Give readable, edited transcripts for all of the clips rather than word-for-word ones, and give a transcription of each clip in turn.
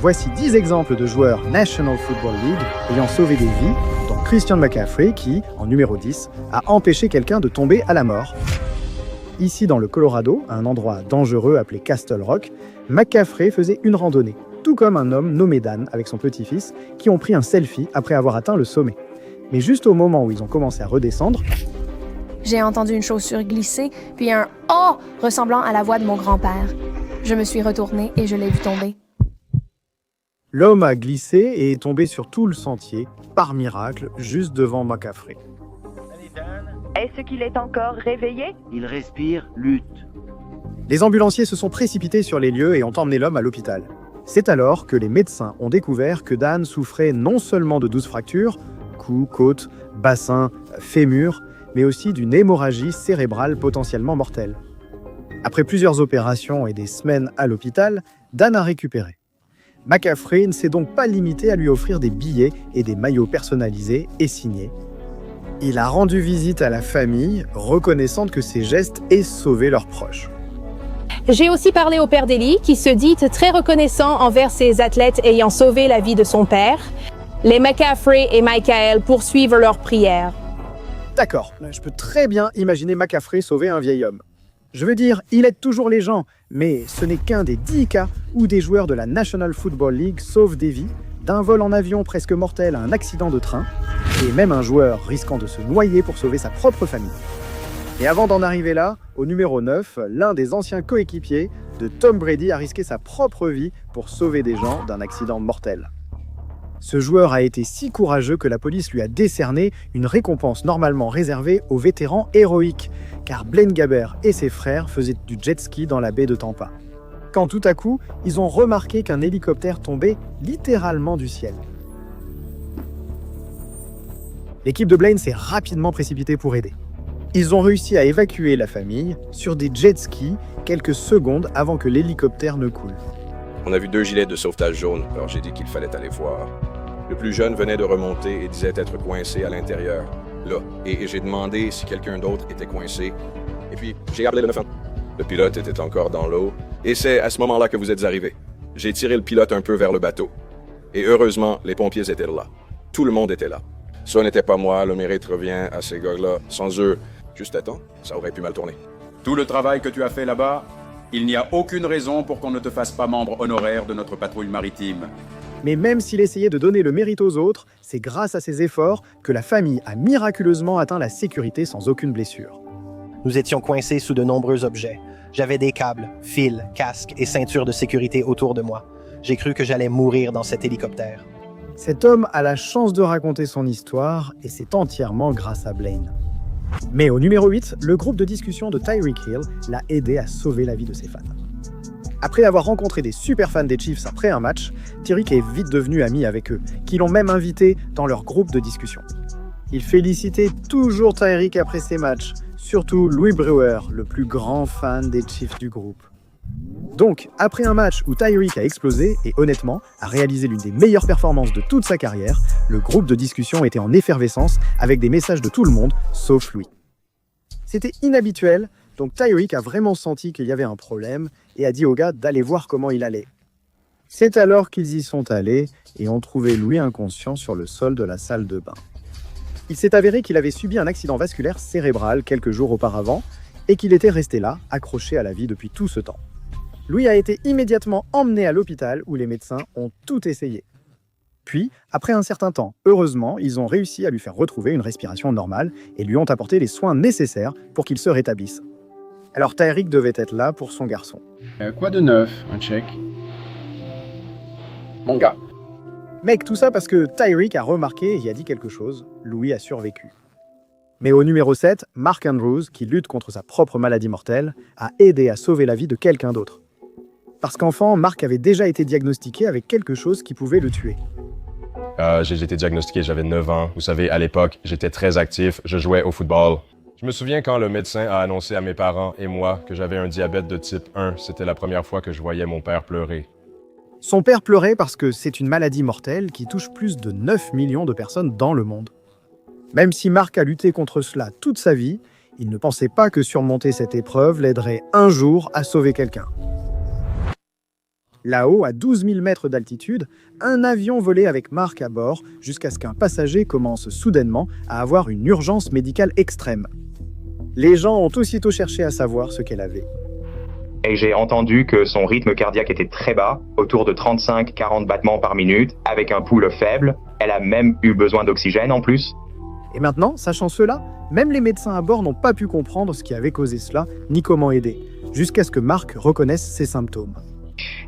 Voici 10 exemples de joueurs National Football League ayant sauvé des vies, dont Christian McCaffrey qui, en numéro 10, a empêché quelqu'un de tomber à la mort. Ici dans le Colorado, à un endroit dangereux appelé Castle Rock, McCaffrey faisait une randonnée, tout comme un homme nommé Dan avec son petit-fils, qui ont pris un selfie après avoir atteint le sommet. Mais juste au moment où ils ont commencé à redescendre, j'ai entendu une chaussure glisser, puis un « Oh » ressemblant à la voix de mon grand-père. Je me suis retournée et je l'ai vu tomber. l'homme a glissé et est tombé sur tout le sentier, par miracle, juste devant McCaffrey. Est-ce qu'il est encore réveillé? Il respire, lutte. Les ambulanciers se sont précipités sur les lieux et ont emmené l'homme à l'hôpital. C'est alors que les médecins ont découvert que Dan souffrait non seulement de 12 fractures, cou, côte, bassin, fémur, mais aussi d'une hémorragie cérébrale potentiellement mortelle. Après plusieurs opérations et des semaines à l'hôpital, Dan a récupéré. McCaffrey ne s'est donc pas limité à lui offrir des billets et des maillots personnalisés et signés. Il a rendu visite à la famille, reconnaissant que ses gestes aient sauvé leurs proches. J'ai aussi parlé au père d'Eli, qui se dit très reconnaissant envers ses athlètes ayant sauvé la vie de son père. Les McCaffrey et Michael poursuivent leurs prières. D'accord, je peux très bien imaginer McCaffrey sauver un vieil homme. Je veux dire, il aide toujours les gens, mais ce n'est qu'un des 10 cas où des joueurs de la National Football League sauvent des vies, d'un vol en avion presque mortel à un accident de train, et même un joueur risquant de se noyer pour sauver sa propre famille. Et avant d'en arriver là, au numéro 9, l'un des anciens coéquipiers de Tom Brady a risqué sa propre vie pour sauver des gens d'un accident mortel. Ce joueur a été si courageux que la police lui a décerné une récompense normalement réservée aux vétérans héroïques, car Blaine Gabbert et ses frères faisaient du jet ski dans la baie de Tampa. Quand tout à coup, ils ont remarqué qu'un hélicoptère tombait littéralement du ciel. L'équipe de Blaine s'est rapidement précipitée pour aider. Ils ont réussi à évacuer la famille sur des jet skis quelques secondes avant que l'hélicoptère ne coule. On a vu 2 gilets de sauvetage jaunes, alors j'ai dit qu'il fallait aller voir. Le plus jeune venait de remonter et disait être coincé à l'intérieur, là. Et j'ai demandé si quelqu'un d'autre était coincé. Et puis, j'ai appelé le 911. Le pilote était encore dans l'eau. Et c'est à ce moment-là que vous êtes arrivés. J'ai tiré le pilote un peu vers le bateau. Et heureusement, les pompiers étaient là. Tout le monde était là. Ça n'était pas moi, le mérite revient à ces gars-là. Sans eux, juste à temps, ça aurait pu mal tourner. Tout le travail que tu as fait là-bas, il n'y a aucune raison pour qu'on ne te fasse pas membre honoraire de notre patrouille maritime. Mais même s'il essayait de donner le mérite aux autres, c'est grâce à ses efforts que la famille a miraculeusement atteint la sécurité sans aucune blessure. Nous étions coincés sous de nombreux objets. J'avais des câbles, fils, casques et ceintures de sécurité autour de moi. J'ai cru que j'allais mourir dans cet hélicoptère. Cet homme a la chance de raconter son histoire et c'est entièrement grâce à Blaine. Mais au numéro 8, le groupe de discussion de Tyreek Hill l'a aidé à sauver la vie de ses fans. Après avoir rencontré des super fans des Chiefs après un match, Tyreek est vite devenu ami avec eux, qui l'ont même invité dans leur groupe de discussion. Il félicitait toujours Tyreek après ses matchs, surtout Louis Brewer, le plus grand fan des Chiefs du groupe. Donc, après un match où Tyreek a explosé et honnêtement a réalisé l'une des meilleures performances de toute sa carrière, le groupe de discussion était en effervescence avec des messages de tout le monde, sauf lui. C'était inhabituel, donc Tyreek a vraiment senti qu'il y avait un problème et a dit aux gars d'aller voir comment il allait. C'est alors qu'ils y sont allés et ont trouvé Louis inconscient sur le sol de la salle de bain. Il s'est avéré qu'il avait subi un accident vasculaire cérébral quelques jours auparavant et qu'il était resté là, accroché à la vie depuis tout ce temps. Louis a été immédiatement emmené à l'hôpital où les médecins ont tout essayé. Puis, après un certain temps, heureusement, ils ont réussi à lui faire retrouver une respiration normale et lui ont apporté les soins nécessaires pour qu'il se rétablisse. Alors Tyreek devait être là pour son garçon. Quoi de neuf? Un check? Mon gars. Mec, tout ça parce que Tyreek a remarqué et a dit quelque chose. Louis a survécu. Mais au numéro 7, Mark Andrews, qui lutte contre sa propre maladie mortelle, a aidé à sauver la vie de quelqu'un d'autre. Parce qu'enfant, Mark avait déjà été diagnostiqué avec quelque chose qui pouvait le tuer. J'ai été diagnostiqué, j'avais 9 ans. Vous savez, à l'époque, j'étais très actif, je jouais au football. Je me souviens quand le médecin a annoncé à mes parents et moi que j'avais un diabète de type 1. C'était la première fois que je voyais mon père pleurer. Son père pleurait parce que c'est une maladie mortelle qui touche plus de 9 millions de personnes dans le monde. Même si Mark a lutté contre cela toute sa vie, il ne pensait pas que surmonter cette épreuve l'aiderait un jour à sauver quelqu'un. Là-haut, à 12 000 mètres d'altitude, un avion volait avec Mark à bord jusqu'à ce qu'un passager commence soudainement à avoir une urgence médicale extrême. Les gens ont aussitôt cherché à savoir ce qu'elle avait. Et j'ai entendu que son rythme cardiaque était très bas, autour de 35-40 battements par minute, avec un pouls faible. Elle a même eu besoin d'oxygène en plus. Et maintenant, sachant cela, même les médecins à bord n'ont pas pu comprendre ce qui avait causé cela, ni comment aider, jusqu'à ce que Mark reconnaisse ses symptômes.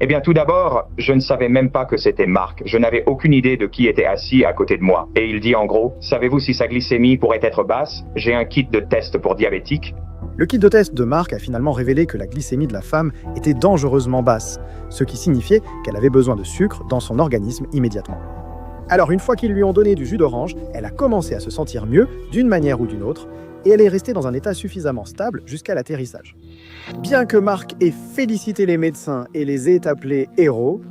Eh bien, tout d'abord, je ne savais même pas que c'était Mark. Je n'avais aucune idée de qui était assis à côté de moi. Et il dit en gros, savez-vous si sa glycémie pourrait être basse? J'ai un kit de test pour diabétique. Le kit de test de Mark a finalement révélé que la glycémie de la femme était dangereusement basse, ce qui signifiait qu'elle avait besoin de sucre dans son organisme immédiatement. Alors une fois qu'ils lui ont donné du jus d'orange, elle a commencé à se sentir mieux d'une manière ou d'une autre, et elle est restée dans un état suffisamment stable jusqu'à l'atterrissage. Bien que Mark ait félicité les médecins et les ait appelés héros,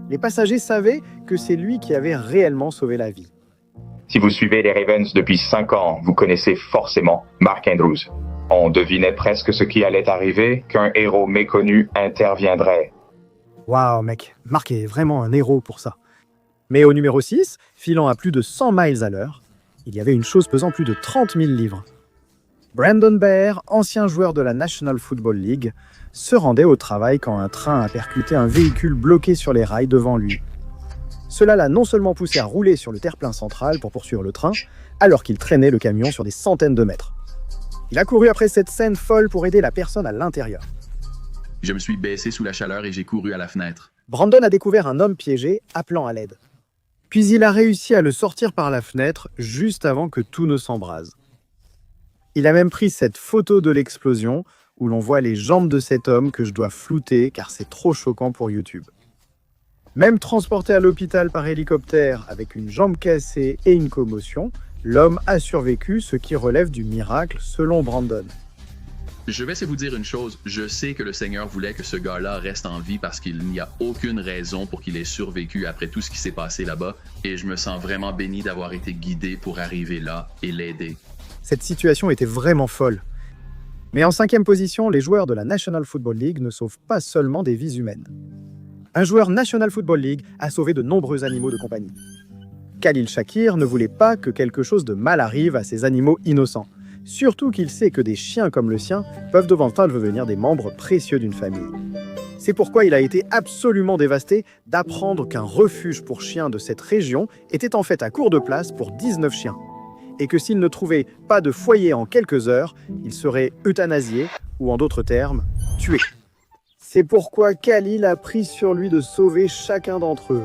les passagers savaient que c'est lui qui avait réellement sauvé la vie. Si vous suivez les Ravens depuis 5 ans, vous connaissez forcément Mark Andrews. On devinait presque ce qui allait arriver, qu'un héros méconnu interviendrait. Waouh mec, Mark est vraiment un héros pour ça. Mais au numéro 6, filant à plus de 100 miles à l'heure, il y avait une chose pesant plus de 30 000 livres. Brandon Baer, ancien joueur de la National Football League, se rendait au travail quand un train a percuté un véhicule bloqué sur les rails devant lui. Cela l'a non seulement poussé à rouler sur le terre-plein central pour poursuivre le train, alors qu'il traînait le camion sur des centaines de mètres. Il a couru après cette scène folle pour aider la personne à l'intérieur. Je me suis baissé sous la chaleur et j'ai couru à la fenêtre. Brandon a découvert un homme piégé, appelant à l'aide. Puis il a réussi à le sortir par la fenêtre juste avant que tout ne s'embrase. Il a même pris cette photo de l'explosion où l'on voit les jambes de cet homme que je dois flouter car c'est trop choquant pour YouTube. Même transporté à l'hôpital par hélicoptère avec une jambe cassée et une commotion, l'homme a survécu, ce qui relève du miracle selon Brandon. Je vais vous dire une chose, je sais que le Seigneur voulait que ce gars-là reste en vie parce qu'il n'y a aucune raison pour qu'il ait survécu après tout ce qui s'est passé là-bas et je me sens vraiment béni d'avoir été guidé pour arriver là et l'aider. Cette situation était vraiment folle. Mais en 5e position, les joueurs de la National Football League ne sauvent pas seulement des vies humaines. Un joueur National Football League a sauvé de nombreux animaux de compagnie. Khalil Shakir ne voulait pas que quelque chose de mal arrive à ces animaux innocents. Surtout qu'il sait que des chiens comme le sien peuvent davantage devenir des membres précieux d'une famille. C'est pourquoi il a été absolument dévasté d'apprendre qu'un refuge pour chiens de cette région était en fait à court de place pour 19 chiens. Et que s'il ne trouvait pas de foyer en quelques heures, il serait euthanasié, ou en d'autres termes, tué. C'est pourquoi Khalil a pris sur lui de sauver chacun d'entre eux.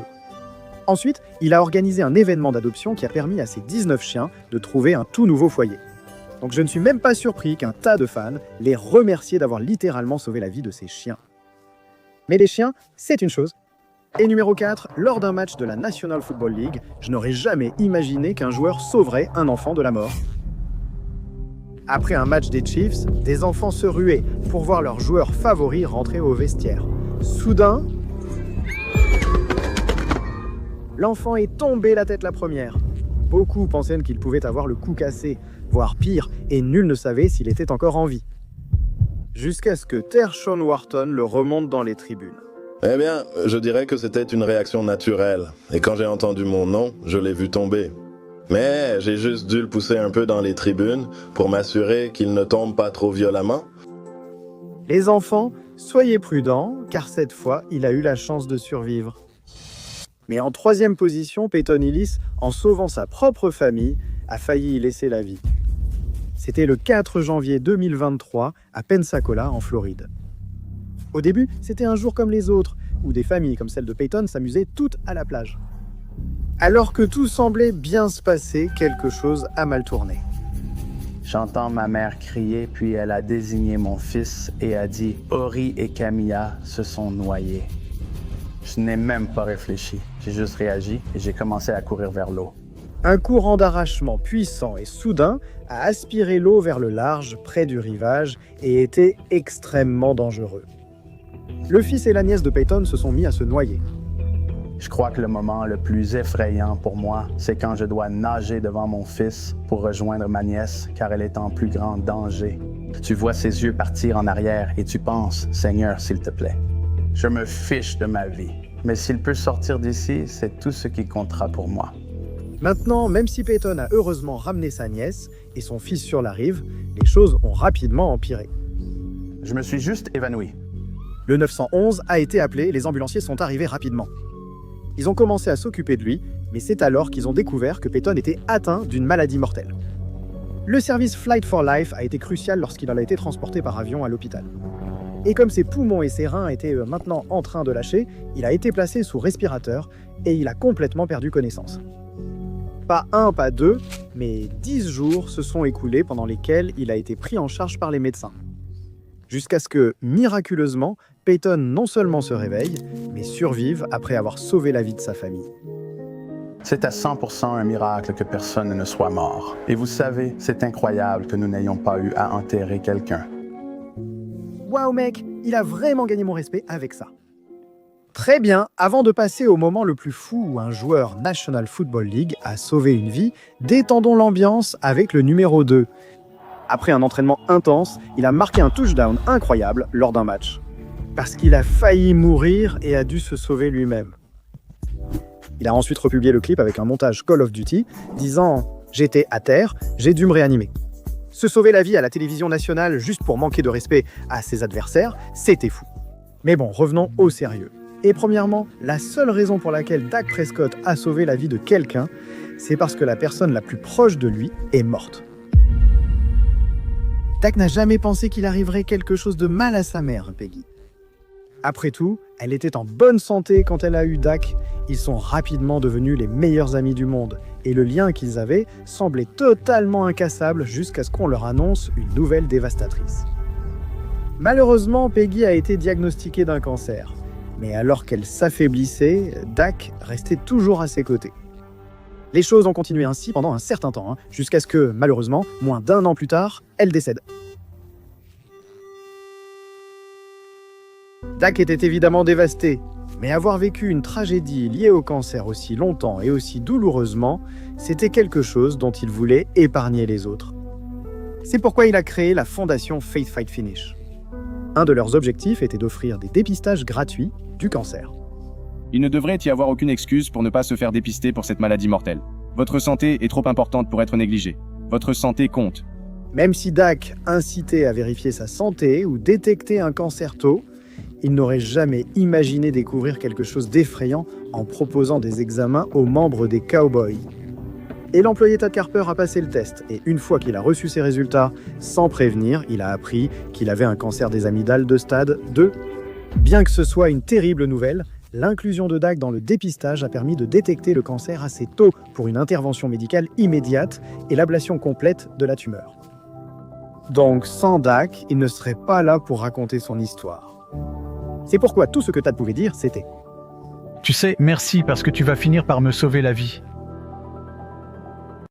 Ensuite, il a organisé un événement d'adoption qui a permis à ces 19 chiens de trouver un tout nouveau foyer. Donc je ne suis même pas surpris qu'un tas de fans les remerciaient d'avoir littéralement sauvé la vie de ces chiens. Mais les chiens, c'est une chose. Et numéro 4, lors d'un match de la National Football League, je n'aurais jamais imaginé qu'un joueur sauverait un enfant de la mort. Après un match des Chiefs, des enfants se ruaient pour voir leur joueur favori rentrer au vestiaire. Soudain, l'enfant est tombé la tête la première. Beaucoup pensaient qu'il pouvait avoir le cou cassé, voire pire, et nul ne savait s'il était encore en vie. Jusqu'à ce que Tershawn Wharton le remonte dans les tribunes. Eh bien, je dirais que c'était une réaction naturelle. Et quand j'ai entendu mon nom, je l'ai vu tomber. Mais j'ai juste dû le pousser un peu dans les tribunes pour m'assurer qu'il ne tombe pas trop violemment. Les enfants, soyez prudents, car cette fois, il a eu la chance de survivre. Mais en 3e position, Peyton Hillis, en sauvant sa propre famille, a failli y laisser la vie. C'était le 4 janvier 2023 à Pensacola, en Floride. Au début, c'était un jour comme les autres, où des familles comme celle de Peyton s'amusaient toutes à la plage. Alors que tout semblait bien se passer, quelque chose a mal tourné. J'entends ma mère crier, puis elle a désigné mon fils et a dit « Ori et Camilla se sont noyés ». Je n'ai même pas réfléchi, j'ai juste réagi et j'ai commencé à courir vers l'eau. Un courant d'arrachement puissant et soudain a aspiré l'eau vers le large, près du rivage, et était extrêmement dangereux. Le fils et la nièce de Peyton se sont mis à se noyer. Je crois que le moment le plus effrayant pour moi, c'est quand je dois nager devant mon fils pour rejoindre ma nièce, car elle est en plus grand danger. Tu vois ses yeux partir en arrière et tu penses « Seigneur, s'il te plaît ». Je me fiche de ma vie. Mais s'il peut sortir d'ici, c'est tout ce qui comptera pour moi. Maintenant, même si Peyton a heureusement ramené sa nièce et son fils sur la rive, les choses ont rapidement empiré. Je me suis juste évanoui. Le 911 a été appelé, les ambulanciers sont arrivés rapidement. Ils ont commencé à s'occuper de lui, mais c'est alors qu'ils ont découvert que Peyton était atteint d'une maladie mortelle. Le service Flight for Life a été crucial lorsqu'il a été transporté par avion à l'hôpital. Et comme ses poumons et ses reins étaient maintenant en train de lâcher, il a été placé sous respirateur et il a complètement perdu connaissance. Pas un, pas deux, mais 10 jours se sont écoulés pendant lesquels il a été pris en charge par les médecins. Jusqu'à ce que, miraculeusement, Peyton non seulement se réveille, mais survive après avoir sauvé la vie de sa famille. C'est à 100% un miracle que personne ne soit mort. Et vous savez, c'est incroyable que nous n'ayons pas eu à enterrer quelqu'un. Waouh mec, il a vraiment gagné mon respect avec ça. Très bien, avant de passer au moment le plus fou où un joueur National Football League a sauvé une vie, détendons l'ambiance avec le numéro 2. Après un entraînement intense, il a marqué un touchdown incroyable lors d'un match. Parce qu'il a failli mourir et a dû se sauver lui-même. Il a ensuite republié le clip avec un montage Call of Duty, disant « J'étais à terre, j'ai dû me réanimer ». Se sauver la vie à la télévision nationale juste pour manquer de respect à ses adversaires, c'était fou. Mais bon, revenons au sérieux. Et premièrement, la seule raison pour laquelle Dak Prescott a sauvé la vie de quelqu'un, c'est parce que la personne la plus proche de lui est morte. Dak n'a jamais pensé qu'il arriverait quelque chose de mal à sa mère, Peggy. Après tout, elle était en bonne santé quand elle a eu Dak. Ils sont rapidement devenus les meilleurs amis du monde, et le lien qu'ils avaient semblait totalement incassable jusqu'à ce qu'on leur annonce une nouvelle dévastatrice. Malheureusement, Peggy a été diagnostiquée d'un cancer. Mais alors qu'elle s'affaiblissait, Dak restait toujours à ses côtés. Les choses ont continué ainsi pendant un certain temps, jusqu'à ce que, malheureusement, moins d'1 an plus tard, elle décède. Dak était évidemment dévasté, mais avoir vécu une tragédie liée au cancer aussi longtemps et aussi douloureusement, c'était quelque chose dont il voulait épargner les autres. C'est pourquoi il a créé la fondation Faith Fight Finish. Un de leurs objectifs était d'offrir des dépistages gratuits du cancer. Il ne devrait y avoir aucune excuse pour ne pas se faire dépister pour cette maladie mortelle. Votre santé est trop importante pour être négligée. Votre santé compte. Même si Dak incitait à vérifier sa santé ou détecter un cancer tôt, il n'aurait jamais imaginé découvrir quelque chose d'effrayant en proposant des examens aux membres des Cowboys. Et l'employé Tad Carper a passé le test, et une fois qu'il a reçu ses résultats, sans prévenir, il a appris qu'il avait un cancer des amygdales de stade 2. Bien que ce soit une terrible nouvelle, l'inclusion de Dak dans le dépistage a permis de détecter le cancer assez tôt pour une intervention médicale immédiate et l'ablation complète de la tumeur. Donc sans Dak, il ne serait pas là pour raconter son histoire. C'est pourquoi tout ce que Tad pouvait dire, c'était « Tu sais, merci parce que tu vas finir par me sauver la vie.